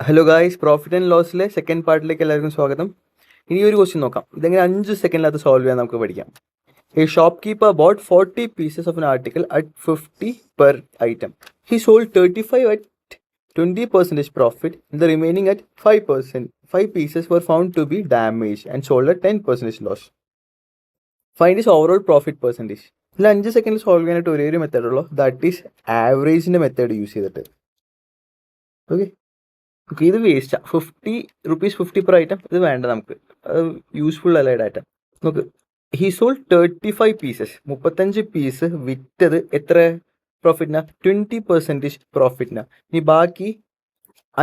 Hello guys, profit and ലോസിലെ second പാർട്ടിലേക്ക് എല്ലാവർക്കും സ്വാഗതം. ഇനി ഒരു ക്വസ്റ്റ്യൻ നോക്കാം. ഇതെങ്ങനെ 5 സെക്കൻഡിനകത്ത് സോൾവ് ചെയ്യാൻ നമുക്ക് പഠിക്കാം. A shop keeper boat 40 pieces of an article at 50 per item. He sold 35 at 20% profit. The remaining at 5%. 5 pieces were found to be damaged and sold at 10% loss. Find his overall profit percentage. ഇതിൽ 5 സെക്കൻഡിൽ solve ചെയ്യാനായിട്ട് ഒരേ method ഉള്ളൂ. That is ആവറേജിൻ്റെ method use ചെയ്തിട്ട്. Okay, ഇത് വേസ്റ്റാ. 50 rupees 50 per item. ഇത് വേണ്ട നമുക്ക്, അത് യൂസ്ഫുൾ അല്ല ഡാറ്റ. നമുക്ക് ഹി സോൾഡ് 35 പീസസ്, 35 പീസ് വിറ്റത് എത്ര പ്രോഫിറ്റിനാ? 20% പ്രോഫിറ്റിനാ. ഇനി ബാക്കി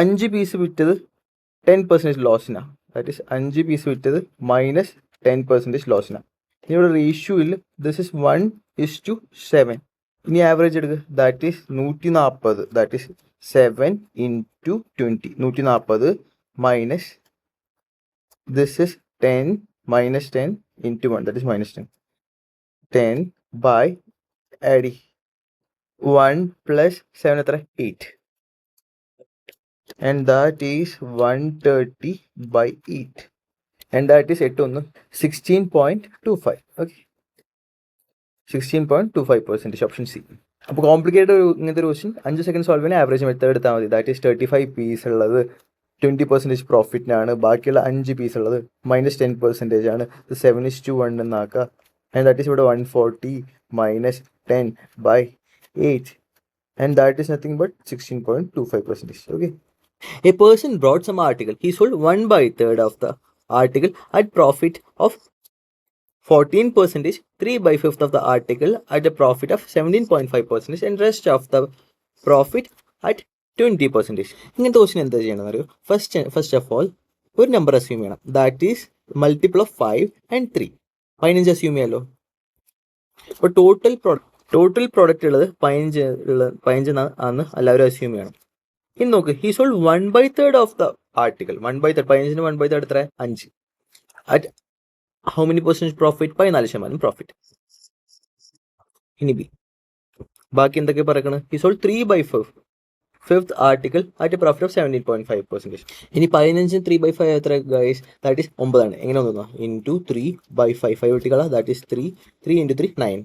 5 പീസ് വിറ്റത് 10% ലോസിനാ. ദാറ്റ് ഈസ് 5 പീസ് വിറ്റത് മൈനസ് 10% ലോസിനാ. ഇനി ഇവിടെ റേഷ്യോയിൽ ദിസ് ഇസ് 1:7. ഇനി ആവറേജ് എടുക്കുക. That is 140. That is 7 into 20. 140 minus this is 10 minus 10 into 1. That is minus 10. 10 by adding 1 plus 7 എത്ര? 8. And that is 130 by 8. And that is 16.25. Okay. 16.25%. Option C. അപ്പോൾ complicated ഇങ്ങനത്തെ ഒരു ക്വസ്റ്റ്യൻ 5 സെക്കൻഡ് സോൾവ് ചെയ്യാൻ average method എടുത്താൽ മതി. That is 35 piece ഉള്ളത് 20% പ്രോഫിറ്റിനാണ്. ബാക്കിയുള്ള 5 piece ഉള്ളത് -10% ആണ്. 7:1 എന്നാക്കുക. ആൻഡ് ദാറ്റ് ഈസ് ഇവിടെ 140 minus 10 by 8. And that is nothing but 16.25%. Okay. A person brought some article. He sold 1/3 of the article at profit of 14%, 3/5 of the article at a profit of 17.5%, and rest of the profit at 20%. ഇങ്ങനത്തെ question എന്താ ചെയ്യണമെന്ന് അറിയോ? First of all ഒരു number assume ചെയ്യണം. That is multiple of 5 and 3. 15 assume ചെയ്യാമല്ലോ. അപ്പോൾ total product ഉള്ളത് 15 ആണെന്ന് എല്ലാവരും അസ്യൂം ചെയ്യണം. ഇനി നോക്ക്, he sold 1/3 of the article. 1/3, 15 1/3 എത്ര? 5. At how many percentage profit? 14% profit. ഇനി ബി, ബാക്കി എന്തൊക്കെ പറയണം? he sold 3/5 fifth article at a profit of 17.5%. ഇനി 15 3/5 എത്ര ഗൈസ്? ദാറ്റ് ഈസ് 9 ആണ്. എങ്ങനെ ഒന്നാ? ഇൻറ്റു 3/5. 5 വെട്ടിക്കളാ. That is 3. 3 into 3 9.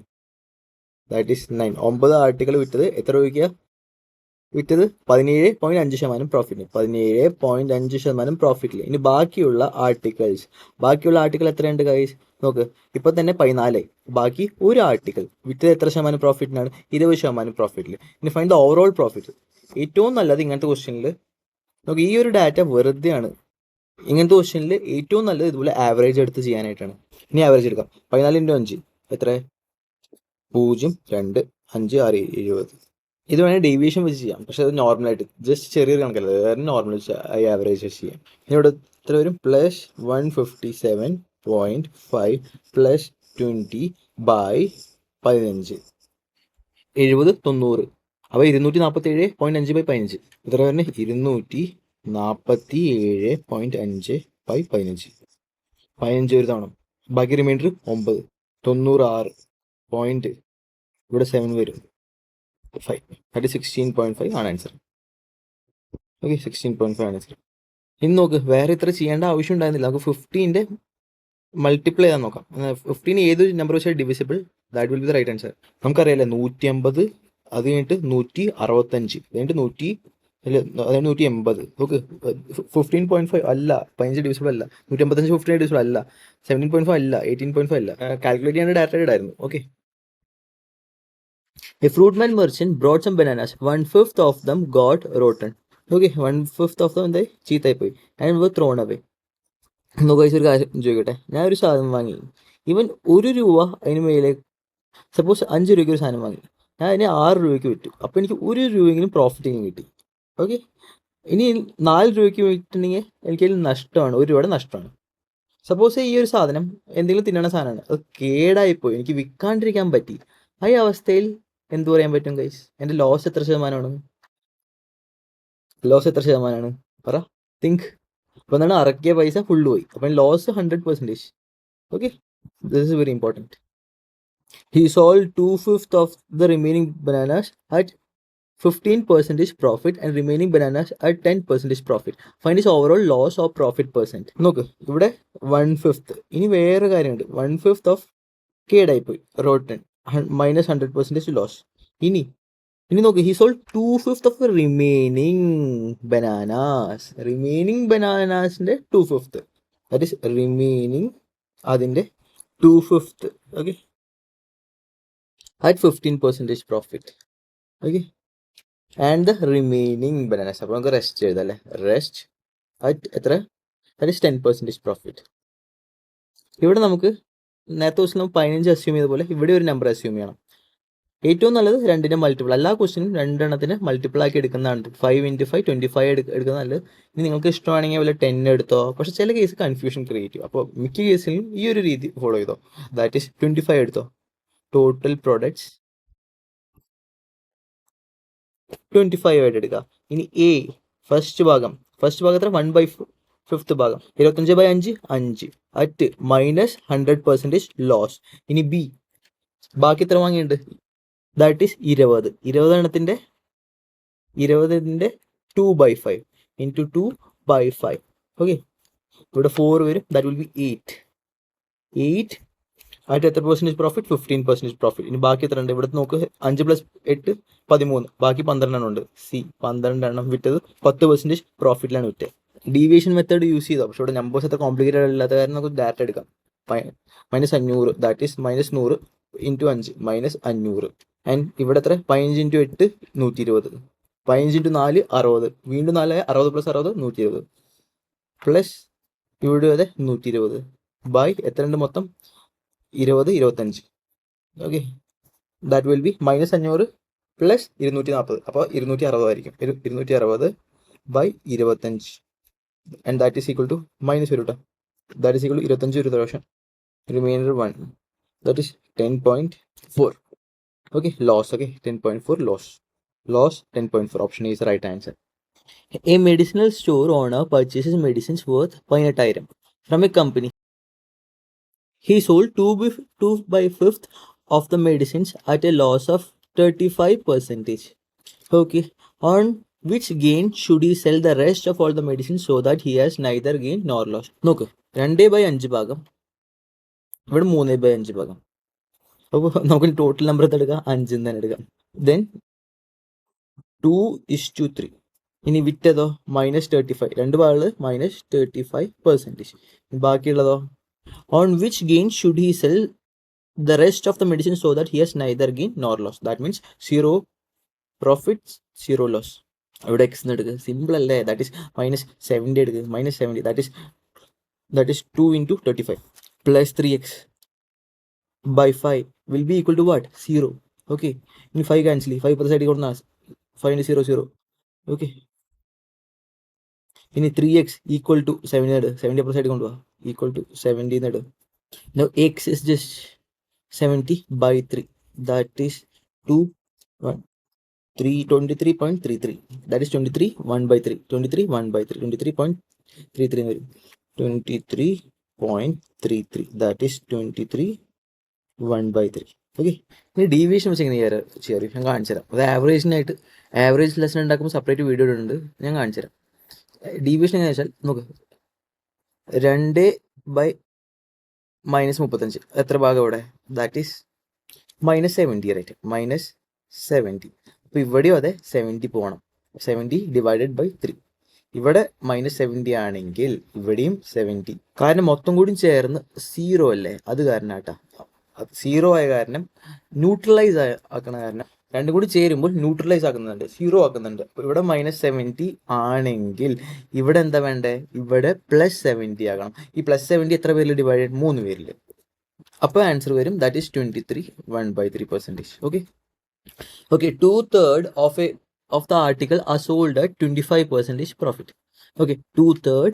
That is 9. 9 article വിറ്റത് എത്ര രൂപയ്ക്കാ വിറ്റത്? 17.5% പ്രോഫിറ്റ്. 17.5% പ്രോഫിറ്റിൽ. ഇനി ബാക്കിയുള്ള ആർട്ടിക്കിൾ എത്രയുണ്ട് ഗൈസ്? നോക്ക്, ഇപ്പൊ തന്നെ 14. ബാക്കി ഒരു ആർട്ടിക്കിൾ വിറ്റത് എത്ര ശതമാനം പ്രോഫിറ്റിനാണ്? 20% പ്രോഫിറ്റിൽ. ഇനി ഫൈൻഡ് ദ ഓവറോൾ പ്രോഫിറ്റ്. ഏറ്റവും നല്ലത് ഇങ്ങനത്തെ ക്വസ്റ്റ്യനിൽ നോക്ക്, ഈ ഒരു ഡാറ്റ വെറുതെ ആണ്. ഇങ്ങനത്തെ ക്വസ്റ്റ്യനിൽ ഏറ്റവും നല്ലത് ഇതുപോലെ ആവറേജ് എടുത്ത് ചെയ്യാനായിട്ടാണ്. ഇനി ആവറേജ് എടുക്കാം. 14 into 5 എത്ര? 0, 2, 5, 6, 70. ഇത് വേണമെങ്കിൽ ഡേവിയേഷൻ വെച്ച് ചെയ്യാം, പക്ഷെ അത് നോർമലായിട്ട് ജസ്റ്റ് ചെറിയൊരു കണക്കല്ല, വേറെ നോർമൽ ആവറേജ് വെച്ച് ചെയ്യാം. ഇനി ഇവിടെ എത്ര വരും? +157.5 + 20 by 15. 70 90. അപ്പോൾ 247.5 by 15 എത്ര വരണേ? 247.5 by 15. 15 ഒരു തവണ. ബാക്കി റിമൈൻഡർ 9. 96 പോയിന്റ് ഇവിടെ 7 വരും. 5. that is 16.5 ആണ് ആൻസർ. ഓക്കെ, 16.5 ആണ് ആൻസർ. ഇനി നോക്ക്, വേറെ ഇത്ര ചെയ്യേണ്ട ആവശ്യം ഉണ്ടായിരുന്നില്ല. നമുക്ക് 15 മൾട്ടിപ്ലൈ ചെയ്യാൻ നോക്കാം. 15 ഏത് നമ്പർ വെച്ചാൽ divisible, that will be the right answer. നമുക്കറിയാലോ 150, അത് കഴിഞ്ഞിട്ട് 165, കഴിഞ്ഞിട്ട് 180. നോക്ക്, 15.5 അല്ല, 15 ഡിവിസിബിൾ അല്ല. 155 15 ഡിവിസിബിൾ അല്ല. 17.5 അല്ല. 18.5 അല്ല. കാൽക്കുലേറ്റ് ചെയ്യാൻ ഡാറ്റ ഇടായിരുന്നു. Okay. A fruitman merchant brought some bananas. 1/5 of them got rotten. Okay, 1/5 of them എന്തായി? ചീത്തായി പോയി. and were thrown away. നോക്കുക, ഒരു കാര്യം ചോദിക്കട്ടെ. ഞാൻ ഒരു സാധനം വാങ്ങി, ഇവൻ 1 രൂപ അതിന് മേലെ, സപ്പോസ് 5 രൂപയ്ക്ക് ഒരു സാധനം വാങ്ങി, ഞാൻ അതിനെ 6 രൂപയ്ക്ക് വിറ്റു. അപ്പോൾ എനിക്ക് 1 രൂപയെങ്കിലും പ്രോഫിറ്റിങ് കിട്ടി. ഓക്കെ, ഇനി 4 രൂപയ്ക്ക് വിറ്റിട്ടുണ്ടെങ്കിൽ എനിക്കതിൽ നഷ്ടമാണ്, 1 രൂപയുടെ നഷ്ടമാണ്. സപ്പോസ് ഈ ഒരു സാധനം എന്തെങ്കിലും തിന്നണ സാധനമാണ്, അത് കേടായിപ്പോയി, എനിക്ക് വിൽക്കാണ്ടിരിക്കാൻ പറ്റി. ആ അവസ്ഥയിൽ എന്ത് പറയാൻ പറ്റും ഗൈസ്? എൻ്റെ ലോസ് എത്ര ശതമാനമാണ്? പറ, തിങ്ക്. അപ്പോൾ എന്താണ്? ഇറക്കിയ പൈസ ഫുള്ള് പോയി. അപ്പം loss 100%. Okay, this is very important. He sold 2/5 of the remaining bananas at 15% profit and remaining bananas at 10% profit. Find his overall loss or profit percent. നോക്ക് ഇവിടെ 1/5. ഇനി വേറെ കാര്യമുണ്ട്. 1/5 ഓഫ് കേടായി പോയി, റോട്ടൺ, -100% ലോസ്. ഇനി നോക്ക്, ഹി സോൾഡ് 2/5 ഓഫ് റിമൈനിങ് ബനാനാസിന്റെ 2/5. ദാറ്റ് ഈസ് റിമൈനിങ് അതിന്റെ 2/5. Okay, at 15% profit. Okay, and the remaining bananas. അപ്പോൾ നമുക്ക് റെസ്റ്റ് എഴുതാം അല്ലേ. റെസ്റ്റ് അറ്റ് എത്ര? That is 10% profit. ഇവിടെ നമുക്ക് നേരത്തെ ദിവസം നമ്മൾ 15 അസ്യൂം ചെയ്ത പോലെ ഇവിടെ ഒരു നമ്പർ അസ്യൂം ചെയ്യണം. ഏറ്റവും നല്ലത് 2ന്റെ മൾട്ടിപ്പിൾ. എല്ലാ ക്വസ്റ്റിനും 2 മൾട്ടിപ്പിൾ ആക്കി എടുക്കുന്നതാണ്. 5 × 5 25 എടുക്കുന്നത് നല്ലത്. ഇനി നിങ്ങൾക്ക് ഇഷ്ടമാണെങ്കിൽ വല്ല 10 എടുത്തോ. പക്ഷേ ചില കേസ് കൺഫ്യൂഷൻ ക്രിയേറ്റ് ചെയ്യും. അപ്പോൾ മിക്ക കേസിലും ഈ ഒരു രീതി ഫോളോ ചെയ്തോ. ദാറ്റ് ഈസ് 25 എടുത്തോ. ടോട്ടൽ പ്രോഡക്ട്സ് 25 ആയിട്ട് എടുക്കുക. ഇനി എ ഫസ്റ്റ് ഭാഗത്തിൽ 1/5 ഭാഗം 25/5 5 അറ്റ് -100% ലോസ്. ഇനി ബി ബാക്കി എത്ര വാങ്ങിയിട്ടുണ്ട്? That is 20. 20 2/5 ഇൻറ്റു 2/5. ഓക്കെ, ഇവിടെ 4 വരും. ദാറ്റ് വിൽ ബി 8 ആയിട്ട് എത്ര പെർസെൻറ്റേജ് പ്രോഫിറ്റ്? 15% പ്രോഫിറ്റ്. ഇനി ബാക്കി എത്ര ഉണ്ട്? ഇവിടെ നോക്ക്, 5 + 8 13, ബാക്കി 12 ഉണ്ട്. സി 12 വിറ്റത് 10% പ്രോഫിറ്റിലാണ് വിറ്റത്. ഡീവിയേഷൻ മെത്തേഡ് യൂസ് ചെയ്തോ. പക്ഷേ ഇവിടെ നമ്പേഴ്സ് എത്ര കോംപ്ലിക്കേറ്റഡ് അല്ലാത്ത കാരണം നമുക്ക് ഡാറ്റ എടുക്കാം. -500 ദാറ്റ് ഈസ് -100 ഇൻറ്റു 5 -500. ആൻഡ് ഇവിടെ എത്ര? 15 × 8 120, 15 × 4 60, വീണ്ടും 4 60 + 60 120, പ്ലസ് ഇവിടെ അതെ 120 ബൈ എത്ര ഉണ്ട് മൊത്തം? 20 25. Okay, that will be -500 + 240. അപ്പോൾ 260 ആയിരിക്കും. 260 by 25 and that is equal to minus വരും കേട്ടോ. ദാറ്റ് ഈസ് ഈക്വൽ ടു 25 ഒരു പ്രാവശ്യം. Remainder 1 that is 10.4. Okay, loss. Okay, 10.4 loss. 10.4. Option A is the right answer. A medicinal store owner purchases medicines worth 18,000 from a company. He sold 2/5 of the medicines at a loss of 35%. Okay, on which gain should he sell the rest of all the medicines so that he has neither gain nor loss? നോക്ക്, 2/5 ഭാഗം ഇവിടെ 3/5 ഭാഗം. അപ്പോൾ നമുക്ക് total number എടുക്കാം, 5 തന്നെ എടുക്കാം. Then 2:3. ഇനി വിറ്റതോ -35. 2 ഭാഗങ്ങൾ -35%. ബാക്കിയുള്ളതോ on which gain should he sell the rest of the medicine so that he has neither gain nor loss. That means 0 profit 0 loss. അവിടെ എക്സ് എടുക്കുക, സിമ്പിൾ അല്ലേ. ദാറ്റ് ഈസ് -70 എടുക്കുക. -70 that is 2 × 35 + 3x by 5 will be equal to what? 0. Okay, in 5 cancel. 5 per side കൊടുത്താൽ 5 0 0. Okay, ഇനി 3x equal to 70 70 per side കൊണ്ടുപോവാ equal to 70 നേടും. Now x is just 70 by 3. That is 23.33. That is 23 1/3. 23 1/3. 23.33 വരും. 23.33. That is 23 1/3. Okay, ഇനി deviation വെച്ച് എങ്ങനെ ചെയ്യാറ് ഞാൻ കാണിച്ചു തരാം. അത് ആവറേജ് ലെസൺ ഉണ്ടാക്കുമ്പോൾ സെപ്പറേറ്റ് വീഡിയോ ഇടുന്നുണ്ട്, ഞാൻ കാണിച്ചു തരാം. ഡീവിയേഷൻ എങ്ങനെയാ വെച്ചാൽ നോക്ക്, 2/-35 എത്ര ഭാഗം ഇവിടെ? That is -70 right, -70. അപ്പോൾ ഇവിടെയും അതെ 70 പോകണം. 70 / 3. ഇവിടെ -70 ആണെങ്കിൽ ഇവിടെയും 70. കാരണം മൊത്തം കൂടി ചേർന്ന് 0 അല്ലേ, അത് കാരണം കേട്ടോ. 0 ആയ കാരണം ന്യൂട്രലൈസ് ആക്കണ കാരണം രണ്ടും കൂടി ചേരുമ്പോൾ ന്യൂട്രലൈസ് ആക്കുന്നുണ്ട്, 0 ആക്കുന്നുണ്ട്. അപ്പോൾ ഇവിടെ -70 ആണെങ്കിൽ ഇവിടെ എന്താ വേണ്ടേ? ഇവിടെ +70 ആകണം. ഈ +70 എത്ര പേരിൽ ഡിവൈഡഡ്? 3 പേരിൽ. അപ്പോൾ ആൻസർ വരും that is 23 1/3%. Okay, 2/3 of the article are sold at 25% profit. Okay, 2/3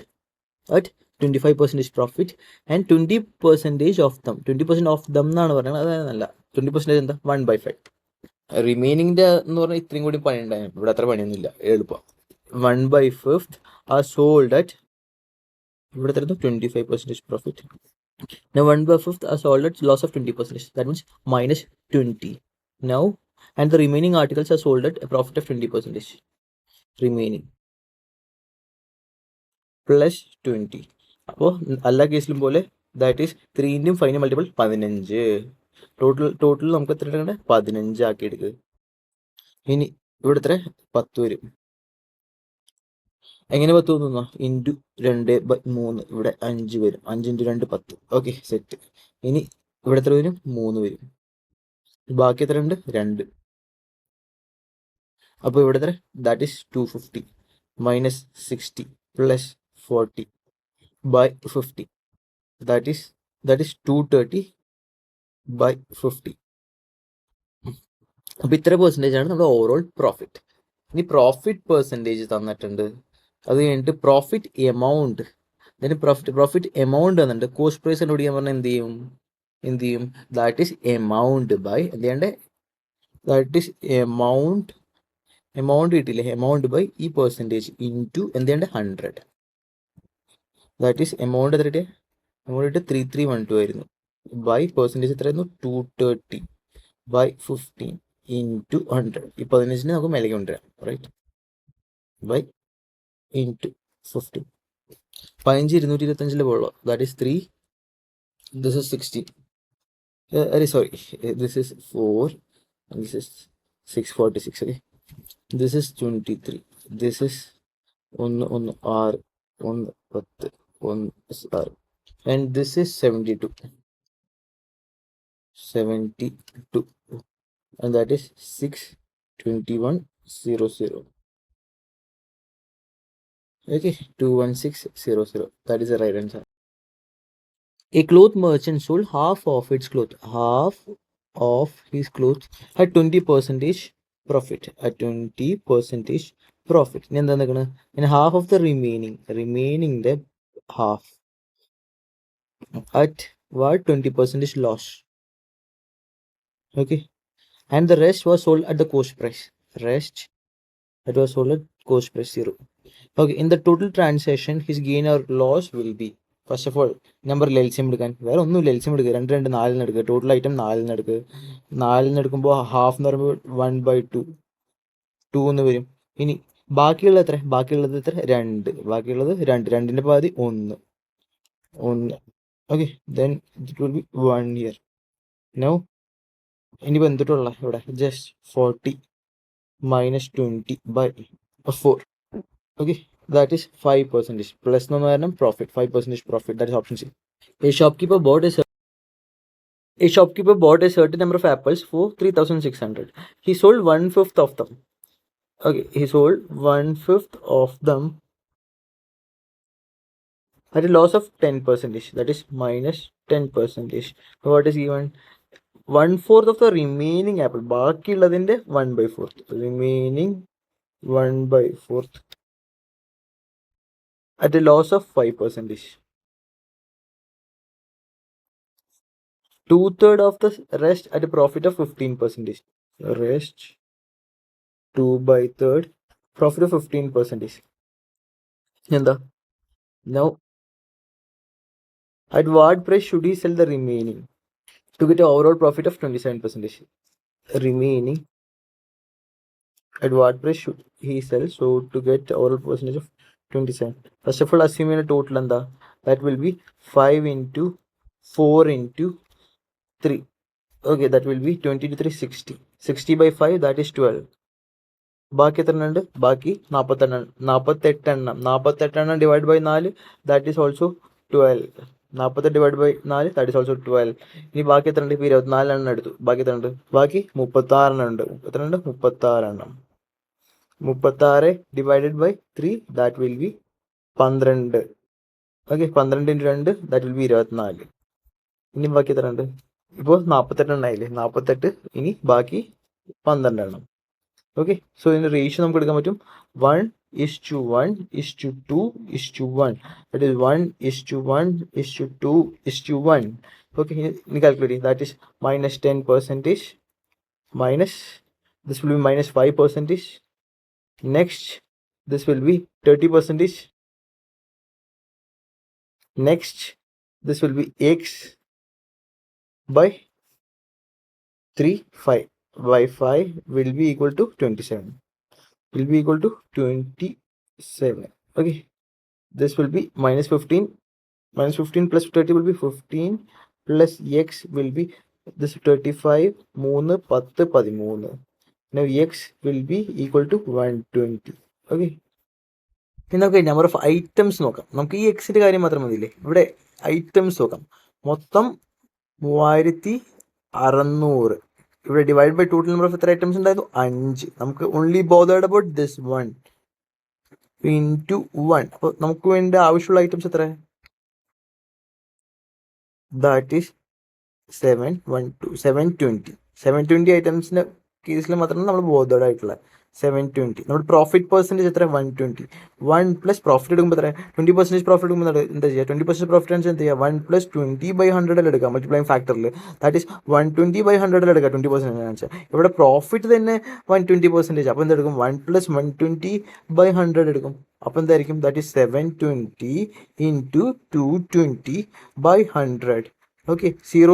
at 25% profit and 20% of them. 20% of them എന്നാണ് പറയുന്നത്, അതായത് നല്ല 20% എന്താ? 1/5. റിമൈനിങ്ങിൻ്റെ എന്ന് പറഞ്ഞാൽ ഇത്രയും കൂടി പണി ഉണ്ടായിരുന്നു. ഇവിടെ അത്ര പണിയൊന്നുമില്ല, എളുപ്പം. 1/5 are sold at ഇവിടെ തരുന്നു 25% profit. Now 1/5 are sold at loss of 20%. That means -20. Now and the remaining articles are sold at a profit of 20%. Remaining plus 20. അപ്പോൾ എല്ലാ കേസിലും പോലെ that is 3 final multiple 15. Total നമുക്ക് എത്ര എടുക്കണ്ടേ? 15 ആക്കി എടുക്കുക. ഇനി ഇവിടെ എത്ര? 10 വരും. എങ്ങനെ 10 തോന്നുന്നു? ഇൻറ്റു 2/3. ഇവിടെ 5 വരും. 5 × 2 10. Okay, set. ഇനി ഇവിടെ എത്ര വരും? 3 വരും. ബാക്കി എത്ര ഉണ്ട്? 2. അപ്പോൾ ഇവിടെ എത്ര? That is 250 minus 60 plus 40 by 50. That is 230 by 50. അപ്പോൾ ഇത്ര പെർസെൻറ്റേജ് ആണ് നമ്മുടെ ഓവറോൾ പ്രോഫിറ്റ്. ഇനി പ്രോഫിറ്റ് പെർസെൻറ്റേജ് തന്നിട്ടുണ്ട്. അത് കഴിഞ്ഞിട്ട് പ്രോഫിറ്റ് എമൗണ്ട്, അതിന് പ്രോഫിറ്റ് എമൗണ്ട് തന്നിട്ടുണ്ട്. കോസ്റ്റ് പ്രൈസ് കണ്ടുപിടിക്കാൻ പറഞ്ഞാൽ എന്ത് ചെയ്യും? ദാറ്റ് ഈസ് എമൗണ്ട് ബൈ എന്ത് ചെയ്യണ്ടേ? ദാറ്റ് ഈസ് എമൗണ്ട് കിട്ടില്ലേ? എമൗണ്ട് ബൈ ഈ പെർസെൻറ്റേജ് ഇൻറ്റു എന്ത് ചെയ്യണ്ടേ? 100. ദാറ്റ് ഈസ് എമൗണ്ട് എത്ര കിട്ടിയ? എമൗണ്ട് 3312 ആയിരുന്നു. ബൈ പെർസെൻറ്റേജ് എത്രയായിരുന്നു? 230 ബൈ 15 ഇൻറ്റു 100. ഈ 15 നമുക്ക് മേലേക്ക് കൊണ്ടുവരാം, റൈറ്റ്? By into 15. 15 225 പോയുള്ളൂ. That is 3. This is 16. Sorry, this is 4 and this is 646. Okay, this is 23. This is 1 6 1 10 1 6 and this is 72 and that is 62100. Okay, 21600. That is the right answer. A cloth merchant sold half of his clothes at 20% profit. ഇനി എന്താ നിൽക്കണ? ഇനി half of the remaining the half at what? 20% loss. Okay, and the rest was sold at the cost price. That was sold at cost price 0. Okay, in the total transaction his gain or loss will be, first of all നമ്പറിൽ LCM എടുക്കാൻ, വേറെ ഒന്നുമില്ല. LCM എടുക്കുക, 2 2 4 എടുക്കുക. Total item 4 എടുക്കുക. 4 എടുക്കുമ്പോൾ half എന്ന് പറയുമ്പോൾ 1/2 എന്ന് വരും. ഇനി ബാക്കിയുള്ളത് എത്ര? 2. ബാക്കിയുള്ളത് 2. 2ന്റെ പാതി 1. Okay, then it will be 1 year. Now ഇനിയിപ്പോൾ എന്തിട്ടുള്ള ഇവിടെ just 40 minus 20 by 4. Okay, that is 5%. Plus no profit, 5% profit. That is option C. A shopkeeper bought a certain number of apples for 3,600. He sold 1/5 of them. Okay, he sold 1/5 of them at a loss of 10%. That is minus 10%. What is given? 1/4 of the remaining apple. ബാക്കി ഉള്ളതിന്റെ 1/4. Remaining 1/4 at a loss of 5%. 2/3 of the rest at a profit of 15%. Rest 2/3 profit of 15%. എന്താ? Now at what price should he sell the remaining to get an overall profit of 27%? Remaining at what price should he sell so to get overall percentage of 27? First of all, assuming a total and that will be 5 into 4 into 3. Okay, that will be 20 to 3 60. 60 by 5, that is 12. ബാക്കി എത്ര ഉണ്ട്? ബാക്കി 48 എണ്ണം. 48 എണ്ണം divide by 4, that is also 12. 48 divide by 4, that is also 12. ഇനി ബാക്കി എത്ര ഉണ്ട്? ഇപ്പോൾ 24 എണ്ണം എടുത്തു. ബാക്കി എത്ര ഉണ്ട്? ബാക്കി 36 എണ്ണം ഉണ്ട്. എത്ര ഉണ്ട്? 36 എണ്ണം. 36 divided by 3, that will be 12. Okay, 12 × 2, that will be 24. ഇനി ബാക്കി എത്ര ഉണ്ട്? ഇപ്പോൾ 48 എണ്ണമായില്ലേ? 48. ഇനി ബാക്കി 12 എണ്ണം. ഓക്കെ, സോ ഇതിൻ്റെ റേഷ്യോ നമുക്ക് എടുക്കാൻ പറ്റും 1:1:2:1. That is 1:1:2:1. ഓക്കെ, ഇനി കാൽക്കുലേറ്റ് ചെയ്യും. That is minus 10%. Minus, this will be minus 5%. Next, this will be 30%. Next, this will be x by 3 5. by 5 will be equal to 27. Will be equal to 27. Okay. This will be minus 15. Minus 15 plus 30 will be 15 plus x will be this 35 3 10 13. Now x will be equal to 120. Okay. ഇനി നമുക്ക് number of items നോക്കാം. നമുക്ക് ഈ എക്സിന്റെ കാര്യം മാത്രം മതിയില്ലേ. ഇവിടെ items നോക്കാം. മൊത്തം 3600. ഇവിടെ divide by total number of എത്ര ഐറ്റംസ് ഉണ്ടായിരുന്നു? 5. നമുക്ക് only bothered about this 1 into 1. അപ്പോൾ നമുക്ക് വേണ്ട ആവശ്യമുള്ള ഐറ്റംസ് എത്ര? That is 720 ഐറ്റംസിന്റെ കേസിൽ മാത്രമാണ് നമ്മൾ ബോധേഡ് ആയിട്ടുള്ള 720. നമ്മുടെ പ്രോഫിറ്റ് പെർസെൻറ്റേജ് എത്ര? 120. 1 പ്ലസ് പ്രോഫിറ്റ് എടുക്കുമ്പോൾ എത്ര? 20% പ്രോഫിറ്റ് എടുക്കുമ്പോൾ എന്താ ചെയ്യുക? 20% പ്രോഫിറ്റ് ആൻസർ എന്ത് ചെയ്യുക? 1 പ്ലസ് 20/100 എടുക്കുക മൾട്ടിപ്ലൈങ് ഫാക്ടറിൽ. ദാറ്റ് ഈസ് 120/100 എടുക്കുക 20% ആൻസർ. ഇവിടെ പ്രോഫിറ്റ് തന്നെ 120%. അപ്പോൾ എന്തെടുക്കും? 1 പ്ലസ് 120/100 എടുക്കും. അപ്പോൾ എന്തായിരിക്കും? That is 720 into 220/100. Okay. 0.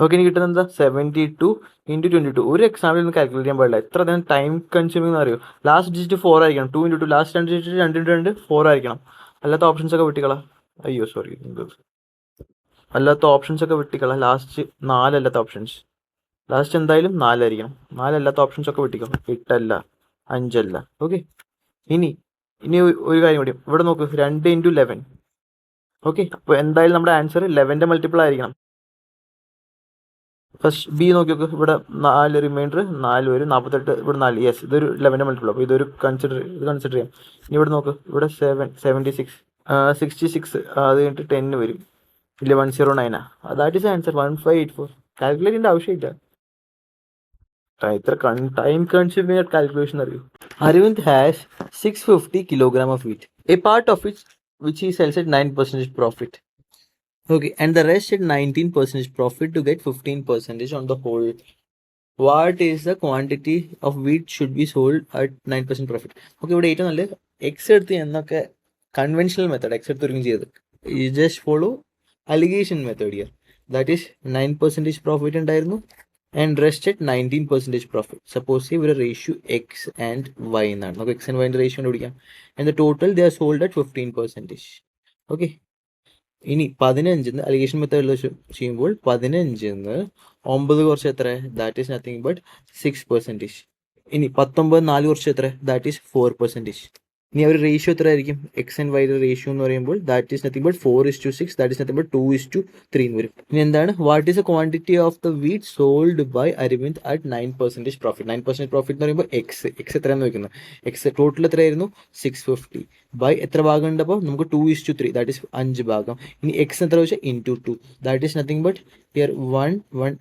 Okay. ഇനി കിട്ടുന്നത് എന്താ? 72 ഇൻറ്റു 22. ഒരു എക്സാമ്പിൾ ഒന്ന് കാൽക്കുലേറ്റ് ചെയ്യാൻ പാടില്ല. എത്ര അധികം ടൈം കൺസ്യൂമിംഗ് അറിയോ? ലാസ്റ്റ് ഡിജിറ്റ് 4 ആയിരിക്കണം. 2 ഇൻറ്റു 2 ലാസ്റ്റ് 2 ഡിജിറ്റ് 2 ഇൻറ്റു 2 4 ആയിരിക്കണം. അല്ലാത്ത ഓപ്ഷൻസ് ഒക്കെ വിട്ടിക്കളാം. അയ്യോ സോറി, അല്ലാത്ത ഓപ്ഷൻസ് ഒക്കെ വിട്ടിക്കളാം. ലാസ്റ്റ് 4 അല്ലാത്ത ഓപ്ഷൻസ്. ലാസ്റ്റ് എന്തായാലും 4 ആയിരിക്കണം. 4 അല്ലാത്ത ഓപ്ഷൻസ് ഒക്കെ വിട്ടിക്കോ. 8 അല്ല, 5 അല്ല. ഓക്കെ. ഇനി ഒരു കാര്യം കൂടി. ഇവിടെ നോക്ക്, 2 ഇൻറ്റു 11. ഓക്കെ. അപ്പോൾ എന്തായാലും നമ്മുടെ ആൻസർ 11ന്റെ മൾട്ടിപ്പിൾ ആയിരിക്കണം. ഫസ്റ്റ് ബി നോക്കി നോക്ക്. ഇവിടെ 4 റിമൈൻഡർ 4 വരും. 48 ഇവിടെ 4. യെസ്, ഇതൊരു 11ന്റെ മൾട്ടിപ്പിൾ. അപ്പോൾ ഇതൊരു കൺസിഡർ ചെയ്യാം. ഇനി ഇവിടെ നോക്ക്. ഇവിടെ 76 66 അത് കഴിഞ്ഞിട്ട് 10 വരും. ഇല്ല, 109. That is answer 1584. കാൽക്കുലേറ്റ് ചെയ്യേണ്ട ആവശ്യമില്ല. ഇത്ര ടൈം കൺസ്യൂമിംഗ് കാൽക്കുലേഷൻ അറിയൂ. Arvind has 650 kilogram of wheat, a part of which he sells at 9% profit. Okay, and the rest at 19% profit to get 15% on the whole. What is the quantity of wheat should be sold at 9% profit? Okay, ഇവിടെ ഏറ്റവും നല്ല X എടുത്ത് എന്നൊക്കെ conventional method X എടുത്ത് ഒരുങ്ങി ചെയ്ത് you just follow allegation method here. That is 9% profit ഉണ്ടായിരുന്നു and rest at 19% profit. Suppose ഇവിടെ ratio x and y എന്നാണ്. നമുക്ക് x and y ratio കണ്ടുപിടിക്കാം. And the total they are sold at 15%. Okay. ഇനി 15 allegation മെത്തേഡിൽ ചെയ്യുമ്പോൾ 15 9 കുറച്ച് എത്ര? That is nothing but 6%. ഇനി 19 4 കുറച്ച് എത്ര? That is 4%. ഇനി അവർ റേഷ്യോ എത്ര ആയിരിക്കും? എക്സ് ആൻഡ് വൈയുടെ റേഷ്യോ എന്ന് പറയുമ്പോൾ that is nothing but 4:6. That is nothing but 2:3 എന്ന് വരും. ഇനി എന്താണ്? What is the quantity of the wheat sold by Aravind at 9% profit. 9% profit എന്ന് പറയുമ്പോൾ എക്സ് എത്രയാണെന്ന് നോക്കുന്നത്. എക്സ് ടോട്ടൽ എത്രയായിരുന്നു? 650 ബൈ എത്ര ഭാഗം ഉണ്ട്? അപ്പോൾ നമുക്ക് 2:3. ദാറ്റ് ഈസ് 5 ഭാഗം. ഇനി എക്സ് എത്ര വെച്ചാൽ into 2. That is nothing but here 1 5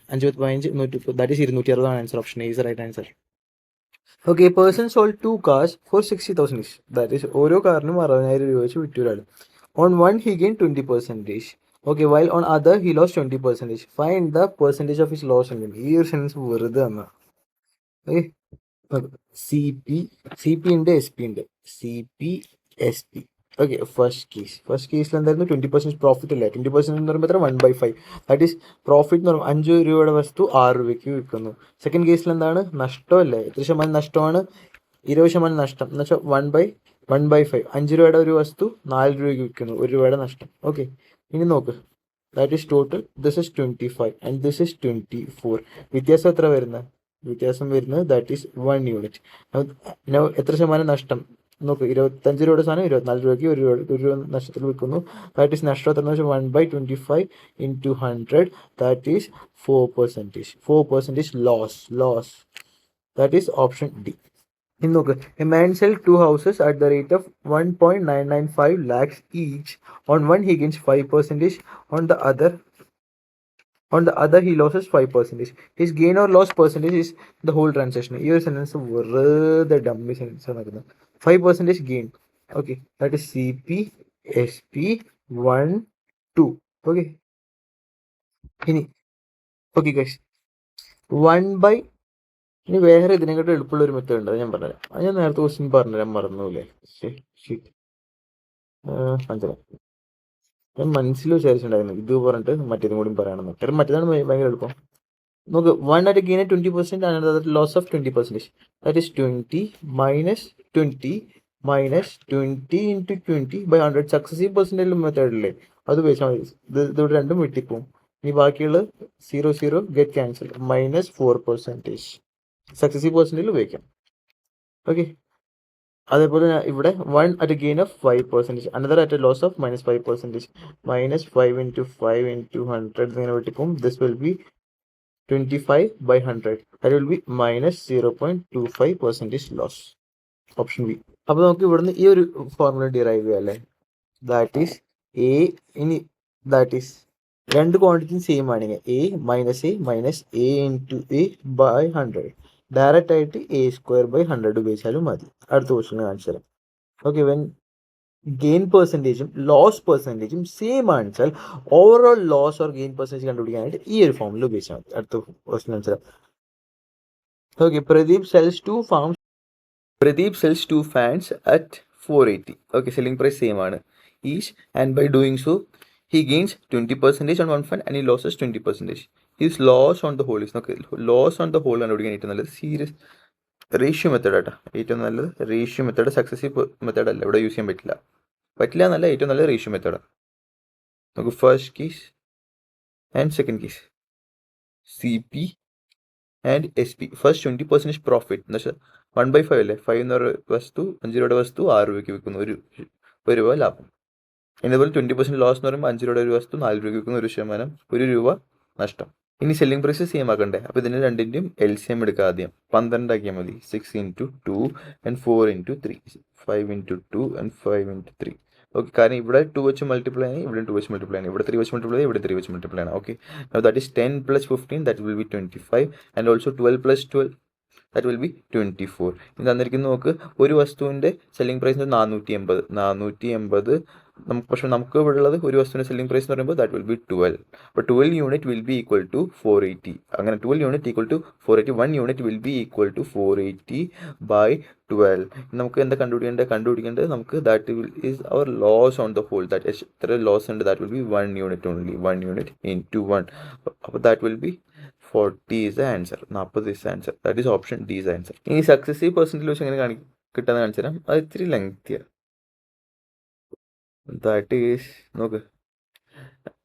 15 100. That is 260 answer. Option is right answer. Okay, a person sold 2 cars for 60,000. That is, ഓരോ കാറിനും 60,000 രൂപ വെച്ച് വിറ്റു ഒരാൾ. On one he gained 20%. Okay, while on other he lost 20%. Find the percentage of his loss. ഈ ഒരു sense വെറുതെ എന്നാ. Okay. C P ഉണ്ട്, എസ് പി ഉണ്ട്. CP SP. ഓക്കെ. ഫസ്റ്റ് കേസിൽ എന്തായിരുന്നു? 20% പ്രോഫിറ്റ് അല്ലേ. 20% എന്ന് പറയുമ്പോൾ എത്ര? 1/5. ദാറ്റ് ഈസ് പ്രോഫിറ്റ് എന്ന് പറയുമ്പോൾ 5 രൂപയുടെ വസ്തു 6 രൂപയ്ക്ക് വിൽക്കുന്നു. സെക്കൻഡ് കേസിൽ എന്താണ്? നഷ്ടമല്ലേ. എത്ര ശതമാനം നഷ്ടമാണ്? 20% നഷ്ടം എന്ന് വെച്ചാൽ 1/5. 5 രൂപയുടെ ഒരു വസ്തു 4 രൂപയ്ക്ക് വിൽക്കുന്നു. 1 രൂപയുടെ നഷ്ടം. ഓക്കെ. ഇനി നോക്ക്. That is total. This is 25 and this is 24. വ്യത്യാസം എത്ര വരുന്നത്? That is 1 unit. എത്ര ശതമാനം നഷ്ടം നോക്ക്. 25 രൂപയുടെ സാധനം 24 രൂപയ്ക്ക് 1 രൂപ നഷ്ടത്തിൽ വിൽക്കുന്നു. ദാറ്റ് ഈസ് നഷ്ടം എത്ര വെച്ചാൽ 1/25 into 100. That is 4%. 4% loss. That is option D. ഇനി നോക്ക്. A man sell 2 houses at the rate of 1.995 lakhs each. On one he gains 5%. On the other he loses 5%. His gain or loss percentage is the whole transaction. ഈ ഒരു sentence വെറുതെ dummy sentence ആണ് നടക്കുന്നത്. 5% gain. Okay. That is CP SP 1 2. Okay. ഇനി okay guys, 1/. ഇനി വേറെ ഇതിനെക്കാട്ടും എളുപ്പമുള്ള ഒരു മെത്തേഡ് ഉണ്ട്, അത് ഞാൻ പറഞ്ഞുതരാം. അത് ഞാൻ നേരത്തെ ക്വസ്റ്റ്യൻ പറഞ്ഞുതരാൻ മറന്നുല്ലേ. ഞാൻ മനസ്സിൽ വിചാരിച്ചിട്ടുണ്ടായിരുന്നു ഇത് പറഞ്ഞിട്ട് മറ്റേതും കൂടി പറയണമെന്ന്. കാരണം മറ്റേതാണ് ഭയങ്കര എളുപ്പം. നമുക്ക് 1 at a gain at 20% and another loss of 20%. That is 20 minus 20 minus 20 into 20 by 100. Successive percentage മെത്തേഡില്ലേ അത് ഉപയോഗിച്ചാൽ മതി. ഇത് രണ്ടും വെട്ടിപ്പോവും. ഇനി ബാക്കിയുള്ള 0 ഗെറ്റ് ക്യാൻസൽ -4%. സക്സസീവ് പെർസെൻറ്റേജിൽ ഉപയോഗിക്കാം. ഓക്കെ, അതേപോലെ ഇവിടെ 1 at a gain of 5%, another at a loss of -5%. -5 into 5 into 100 ഇങ്ങനെ വെട്ടിപ്പോവും. This will be 25 by 100. That will be -0.25% loss. Option B. അപ്പോൾ നമുക്ക് ഇവിടുന്ന് ഈ ഒരു ഫോർമുല ഡിറൈവ് ചെയ്യാം അല്ലേ. That is A. ഇനി ദാറ്റ് ഈസ് രണ്ട് ക്വാണ്ടിറ്റിയും സെയിം ആണെങ്കിൽ A minus A into A by 100. Direct ആയിട്ട് a² by 100 ഉപയോഗിച്ചാലും മതി. അടുത്ത ക്വസ്റ്റ്യൻ കാണിച്ചു തരാം. ഓക്കെ, വെൻ ഗെയിൻ പെർസെൻറ്റേജും ലോസ് പെർസെൻറ്റേജും സെയിം ആണെച്ചാൽ overall loss or gain percentage കണ്ടുപിടിക്കാനായിട്ട് ഈ ഒരു ഫോമിൽ ഉപയോഗിച്ചാൽ മതി. അടുത്ത question answer. Okay, Pradeep sells two fans at 480. Okay, selling price same ആണ് each, and by doing so he gains 20% on one fan and he loses 20%. His loss on the whole is okay. Loss on the whole കണ്ടുപിടിക്കാൻ ഏറ്റവും നല്ലത് series ratio method ആട്ടോ. ഏറ്റവും നല്ലത് ratio method. Successive method അല്ല, ഇവിടെ use ചെയ്യാൻ പറ്റില്ല എന്നല്ല, ഏറ്റവും നല്ല റേഷ്യോ മെത്തേഡ്. നമുക്ക് first case and second case CP and SP. First 20% profit എന്ന് വെച്ചാൽ 1/5 അല്ലേ. 5 എന്ന് പറയുന്ന വസ്തു 5 രൂപയുടെ വസ്തു 6 രൂപയ്ക്ക് വിൽക്കുന്നു, 1 രൂപ ലാഭം. ഇതുപോലെ 20% ലോസ് എന്ന് പറയുമ്പോൾ 5 രൂപയുടെ ഒരു വസ്തു 4 രൂപയ്ക്ക് വിൽക്കുന്നു, 1% 1 രൂപ നഷ്ടം. ഇനി സെല്ലിംഗ് പ്രൈസ് സെയിം ആക്കണ്ടേ. അപ്പോൾ ഇതിന് രണ്ടിൻ്റെയും LCM എടുക്കുക. ആദ്യം 12 ആക്കിയാൽ മതി. 6 into 2 and 4 into 3, 5 into 2 and 5 into 3. Okay, കാരണം ഇവിടെ 2 വെച്ച് മൾട്ടിപ്ലൈ ആണ്, ഇവിടെ 2 വെച്ച് മൾട്ടിപ്ലൈ ആണ്, ഇവിടെ 3 വെച്ച് മൾട്ടിപ്ലൈ ആണ്, ഇവിടെ 3 വെച്ച് മൾട്ടിപ്ലൈ ആണ്. Okay, that is 10 + 15, that will B 25, and also 12 + 12, that will be 24. ഇത് തന്നിരിക്കുന്ന നോക്ക്, ഒരു വസ്തുവിൻ്റെ സെല്ലിംഗ് പ്രൈസ് 480. പക്ഷെ നമുക്ക് ഇവിടെ ഉള്ളത് ഒരു വസ്തുവിൻ്റെ സെല്ലിംഗ് പ്രൈസ് എന്ന് പറയുമ്പോൾ ദാറ്റ് വിൽ ബി 12. അപ്പോൾ 12 unit will be equal to 480. അങ്ങനെ 12 unit equal to 480. 1 unit will be equal to 480 by 12. നമുക്ക് എന്താ കണ്ടുപിടിക്കേണ്ടത് നമുക്ക് that will is our loss on the whole. That എത്ര ലോസ് ഉണ്ട്, that will be 1 unit only. 1 unit into 1. അപ്പോൾ that will be 40 is the answer. 40 is the answer. That is option D is the answer. ഇനി successive percentage വെച്ച് എങ്ങനെ കിട്ടാന്ന് കാണിച്ചു തരാം. അത് ഇത്തിരി ലെങ്തിയാണ്. ദാറ്റ് ഈസ് നോക്ക്,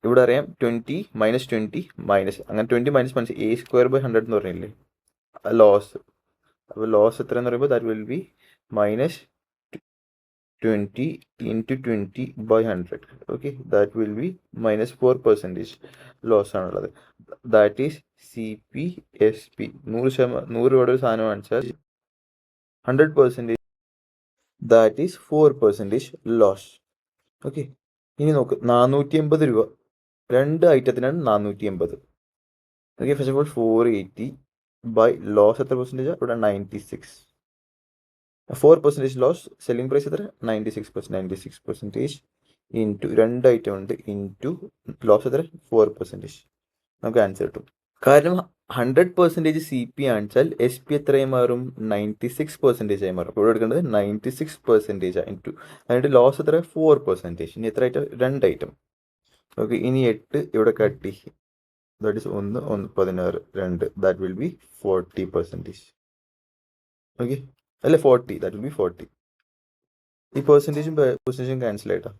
ഇവിടെ അറിയാം 20 - 20 മൈനസ്, അങ്ങനെ 20 മൈനസ് A²/100 എന്ന് പറഞ്ഞില്ലേ ലോസ്. അപ്പോൾ ലോസ് എത്രയെന്ന് പറയുമ്പോൾ that will B -20 into 20 by 100. Okay, that will be -4% loss ആണുള്ളത്. That is CPSP. 100 രൂപയുടെ ഒരു സാധനം വാങ്ങിച്ചാൽ 100%, ദാറ്റ് ഈസ് 4% ലോസ്. ഓക്കെ, ഇനി നോക്ക് 480 രൂപ, രണ്ട് ഐറ്റത്തിനാണ് 480. Okay, first of all 480 by loss എത്ര പെർസെൻറ്റേജ്, ഇവിടെ 96. 4% ലോസ്. സെല്ലിംഗ് പ്രൈസ് എത്ര, 96% ഇൻറ്റു രണ്ട് ഐറ്റം ഉണ്ട് ഇൻറ്റു ലോസ് എത്ര, 4%. നമുക്ക് ആൻസർ കിട്ടും. കാരണം 100% CP ആണെച്ചാൽ SP എത്രയായി മാറും, 96% ആയി മാറും. അപ്പോൾ ഇവിടെ എടുക്കേണ്ടത് 96% ഇൻറ്റു അതിൻ്റെ ലോസ് എത്ര, 4%. ഇനി എത്ര ഐറ്റം, രണ്ട് ഐറ്റം. ഓക്കെ, ഇനി 8 ഇവിടെ കട്ടി, that is 1 16 2, that will be 40%. Okay, അല്ല 40, ദാറ്റ് വിൽ ബി 40. ഈ പെർസെൻറ്റേജും ക്യാൻസൽ ആയിട്ടാ.